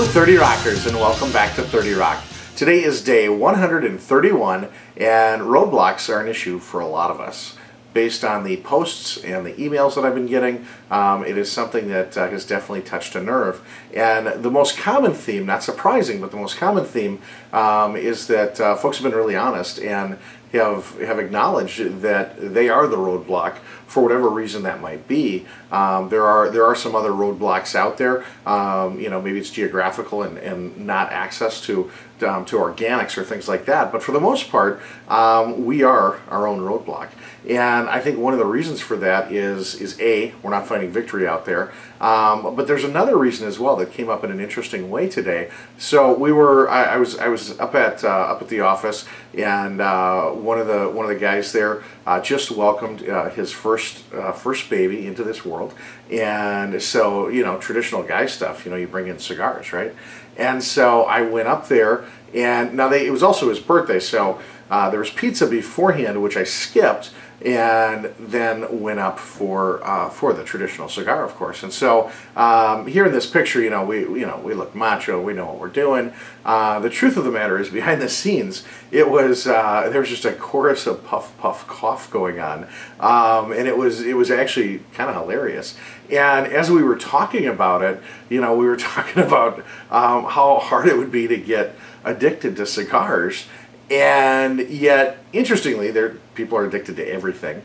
30 Rockers, and welcome back to 30 Rock. Today is day 131, and roadblocks are an issue for a lot of us. Based on the posts and the emails that I've been getting, it is something that has definitely touched a nerve. And the most common theme, not surprising, but the most common theme is that folks have been really honest and have acknowledged that they are the roadblock for whatever reason that might be. There are some other roadblocks out there. You know, maybe it's geographical and not access to organics or things like that. But for the most part, we are our own roadblock. And I think one of the reasons for that is A, we're not finding victory out there. But there's another reason as well that came up in an interesting way today. So I was up at the office, and one of the guys there just welcomed his first baby into this world. And so, you know, traditional guy stuff, you know, you bring in cigars, right? And so I went up there, and now it was also his birthday, so there was pizza beforehand, which I skipped, and then went up for the traditional cigar, of course. And so here in this picture, we look macho, we know what we're doing. The truth of the matter is, behind the scenes, there was just a chorus of puff puff cough going on, and it was actually kind of hilarious. And as we were talking about it, we were talking about how hard it would be to get addicted to cigars. And yet, interestingly, people are addicted to everything.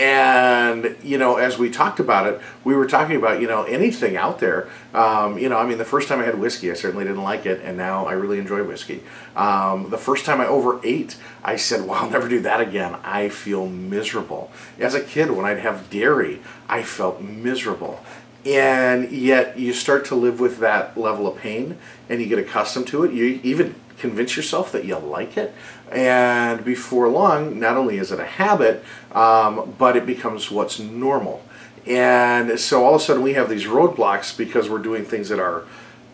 And, as we talked about it, we were talking about, anything out there. I mean, the first time I had whiskey, I certainly didn't like it, and now I really enjoy whiskey. The first time I overate, I said, well, I'll never do that again. I feel miserable. As a kid, when I'd have dairy, I felt miserable. And yet, you start to live with that level of pain, and you get accustomed to it. You even convince yourself that you like it, and before long, not only is it a habit, but it becomes what's normal. And so all of a sudden we have these roadblocks because we're doing things that are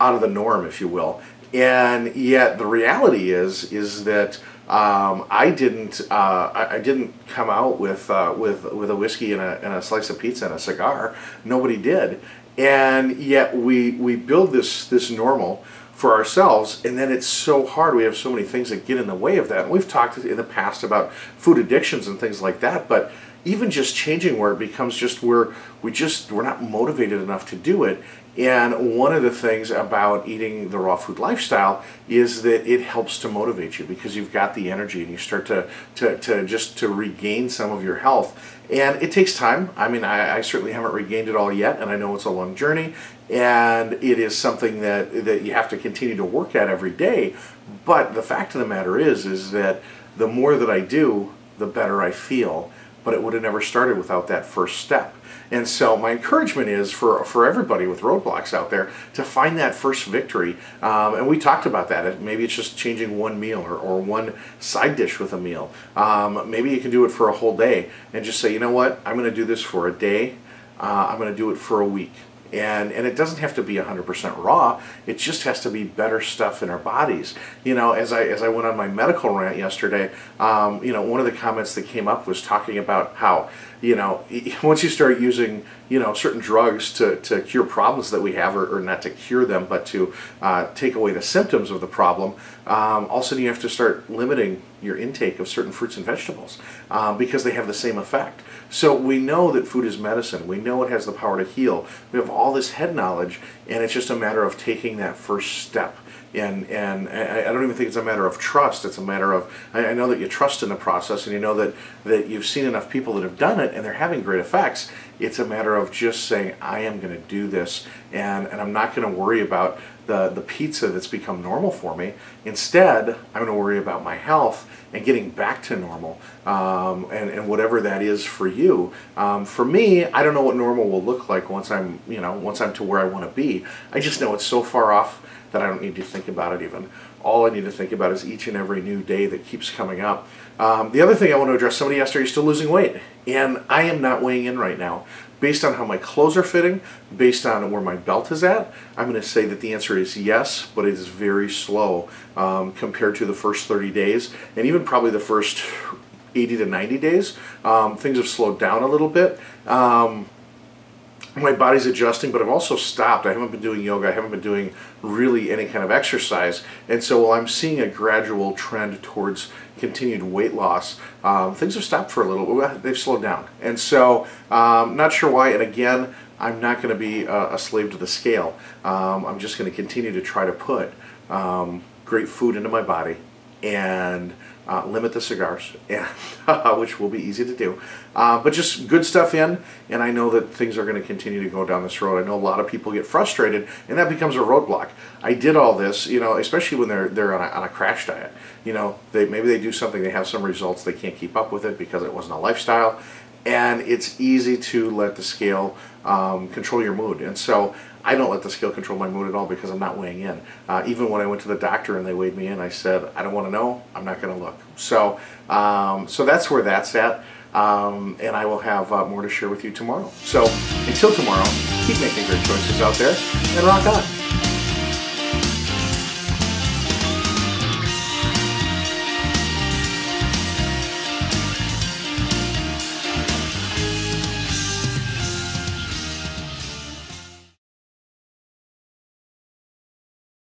out of the norm, if you will. And yet the reality is that I didn't come out with a whiskey and a slice of pizza and a cigar. Nobody did. And yet we build this normal for ourselves, and then it's so hard. We have so many things that get in the way of that. And we've talked in the past about food addictions and things like that, but even just changing where it becomes just where we're not motivated enough to do it. And one of the things about eating the raw food lifestyle is that it helps to motivate you because you've got the energy and you start to regain some of your health. And it takes time. I mean, I certainly haven't regained it all yet, and I know it's a long journey, and it is something that you have to continue to work at every day. But the fact of the matter is that the more that I do, the better I feel. But it would have never started without that first step. And so my encouragement is for everybody with roadblocks out there to find that first victory. And we talked about that. Maybe it's just changing one meal or one side dish with a meal. Maybe you can do it for a whole day and just say, you know what, I'm going to do this for a day. I'm going to do it for a week. And it doesn't have to be 100% raw. It just has to be better stuff in our bodies. As I went on my medical rant yesterday, one of the comments that came up was talking about how, once you start using, certain drugs to cure problems that we have, or not to cure them, but to take away the symptoms of the problem, all of a sudden you have to start limiting your intake of certain fruits and vegetables because they have the same effect. So we know that food is medicine. We know it has the power to heal. We have all this head knowledge, and it's just a matter of taking that first step. And I don't even think it's a matter of trust. It's a matter of, I know that you trust in the process, and you know that you've seen enough people that have done it and they're having great effects. It's a matter of just saying, I am going to do this, and I'm not going to worry about the pizza that's become normal for me. Instead, I'm going to worry about my health and getting back to normal, and whatever that is for you. For me, I don't know what normal will look like once I'm to where I want to be. I just know it's so far off that I don't need to think about it even. All I need to think about is each and every new day that keeps coming up. The other thing I want to address, somebody asked, are you still losing weight? And I am not weighing in right now. Based on how my clothes are fitting, based on where my belt is at, I'm going to say that the answer is yes, but it is very slow compared to the first 30 days, and even probably the first 80 to 90 days. Things have slowed down a little bit. my body's adjusting, but I've also stopped. I haven't been doing yoga. I haven't been doing really any kind of exercise. And so while I'm seeing a gradual trend towards continued weight loss, things have stopped for a little. They've slowed down. And so not sure why. And again, I'm not going to be a slave to the scale. I'm just going to continue to try to put great food into my body and limit the cigars, and, which will be easy to do. But just good stuff in, and I know that things are going to continue to go down this road. I know a lot of people get frustrated, and that becomes a roadblock. I did all this, you know, especially when they're on a crash diet. You know, maybe they do something, they have some results, they can't keep up with it because it wasn't a lifestyle, and it's easy to let the scale control your mood. And so I don't let the scale control my mood at all because I'm not weighing in. Even when I went to the doctor and they weighed me in, I said, I don't want to know, I'm not going to look. So, so that's where that's at, and I will have more to share with you tomorrow. So until tomorrow, keep making great choices out there and rock on.